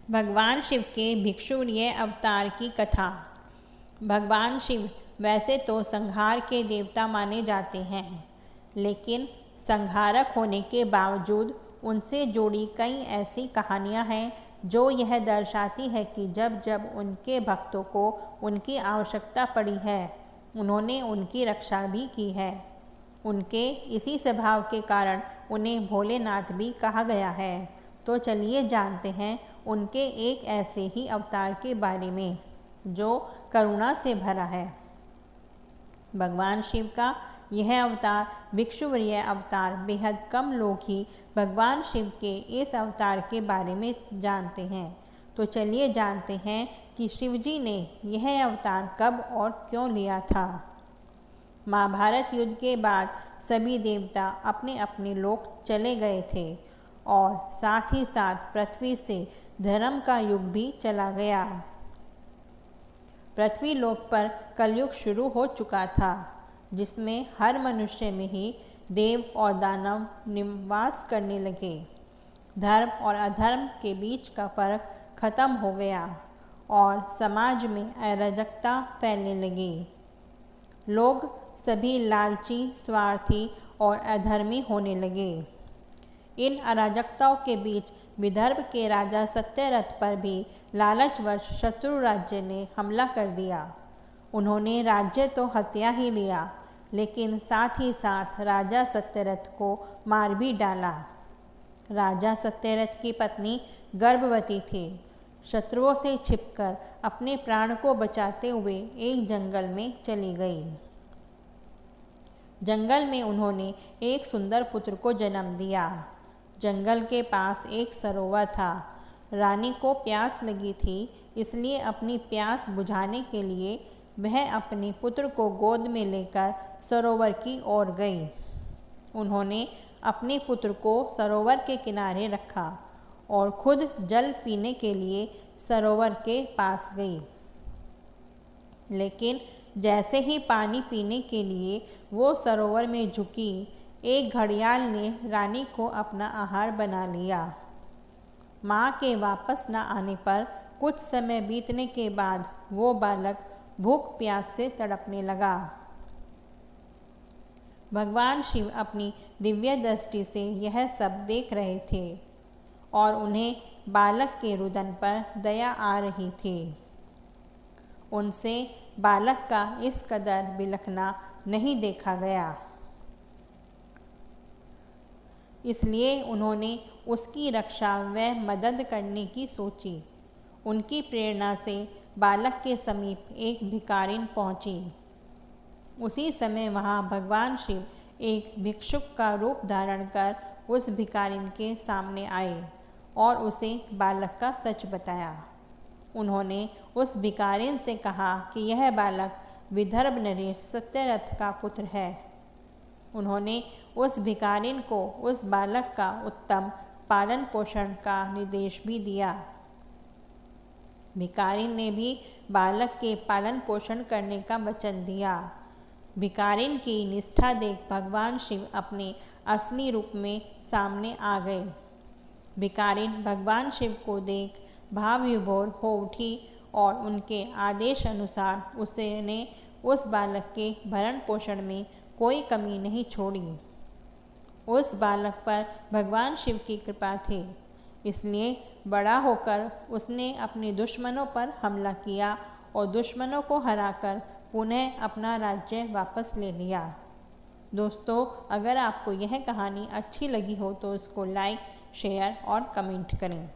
भगवान शिव के भिक्षुरीय अवतार की कथा। भगवान शिव वैसे तो संहार के देवता माने जाते हैं, लेकिन संहारक होने के बावजूद उनसे जुड़ी कई ऐसी कहानियां हैं जो यह दर्शाती है कि जब जब उनके भक्तों को उनकी आवश्यकता पड़ी है, उन्होंने उनकी रक्षा भी की है। उनके इसी स्वभाव के कारण उन्हें भोलेनाथ भी कहा गया है। तो चलिए जानते हैं उनके एक ऐसे ही अवतार के बारे में जो करुणा से भरा है। भगवान शिव का यह अवतार भिक्षुवर्य अवतार बेहद कम लोग ही भगवान शिव के इस अवतार के बारे में जानते हैं। तो चलिए जानते हैं कि शिवजी ने यह अवतार कब और क्यों लिया था। महाभारत युद्ध के बाद सभी देवता अपने अपने लोक चले गए थे और साथ ही साथ पृथ्वी से धर्म का युग भी चला गया। पृथ्वी लोक पर कलयुग शुरू हो चुका था, जिसमें हर मनुष्य में ही देव और दानव निवास करने लगे। धर्म और अधर्म के बीच का फर्क खत्म हो गया और समाज में अराजकता फैलने लगी। लोग सभी लालची, स्वार्थी और अधर्मी होने लगे। इन अराजकताओं के बीच विदर्भ के राजा सत्यरथ पर भी लालचवश शत्रु राज्य ने हमला कर दिया। उन्होंने राज्य तो हत्या ही लिया, लेकिन साथ ही साथ राजा सत्यरथ को मार भी डाला। राजा सत्यरथ की पत्नी गर्भवती थी। शत्रुओं से छिपकर अपने प्राण को बचाते हुए एक जंगल में चली गई। जंगल में उन्होंने एक सुंदर पुत्र को जन्म दिया। जंगल के पास एक सरोवर था। रानी को प्यास लगी थी, इसलिए अपनी प्यास बुझाने के लिए वह अपने पुत्र को गोद में लेकर सरोवर की ओर गई। उन्होंने अपने पुत्र को सरोवर के किनारे रखा और खुद जल पीने के लिए सरोवर के पास गई। लेकिन जैसे ही पानी पीने के लिए वो सरोवर में झुकी, एक घड़ियाल ने रानी को अपना आहार बना लिया। माँ के वापस न आने पर कुछ समय बीतने के बाद वो बालक भूख प्यास से तड़पने लगा। भगवान शिव अपनी दिव्य दृष्टि से यह सब देख रहे थे और उन्हें बालक के रुदन पर दया आ रही थी। उनसे बालक का इस कदर बिलखना नहीं देखा गया, इसलिए उन्होंने उसकी रक्षा व मदद करने की सोची। उनकी प्रेरणा से बालक के समीप एक भिखारिन पहुंची। उसी समय वहां भगवान शिव एक भिक्षुक का रूप धारण कर उस भिखारिन के सामने आए और उसे बालक का सच बताया। उन्होंने उस भिखारिन से कहा कि यह बालक विदर्भ नरेश सत्यरथ का पुत्र है। उन्होंने उस भिखारिन को उस बालक का उत्तम पालन पोषण का निर्देश भी दिया। भिखारिन ने भी बालक के पालन पोषण करने का वचन दिया। भिखारिन की निष्ठा देख भगवान शिव अपने असली रूप में सामने आ गए। भिखारिन भगवान शिव को देख भाव विभोर हो उठी और उनके आदेश अनुसार उसने उस बालक के भरण पोषण में कोई कमी नहीं छोड़ी। उस बालक पर भगवान शिव की कृपा थी, इसलिए बड़ा होकर उसने अपने दुश्मनों पर हमला किया और दुश्मनों को हराकर पुनः अपना राज्य वापस ले लिया। दोस्तों, अगर आपको यह कहानी अच्छी लगी हो तो इसको लाइक, शेयर और कमेंट करें।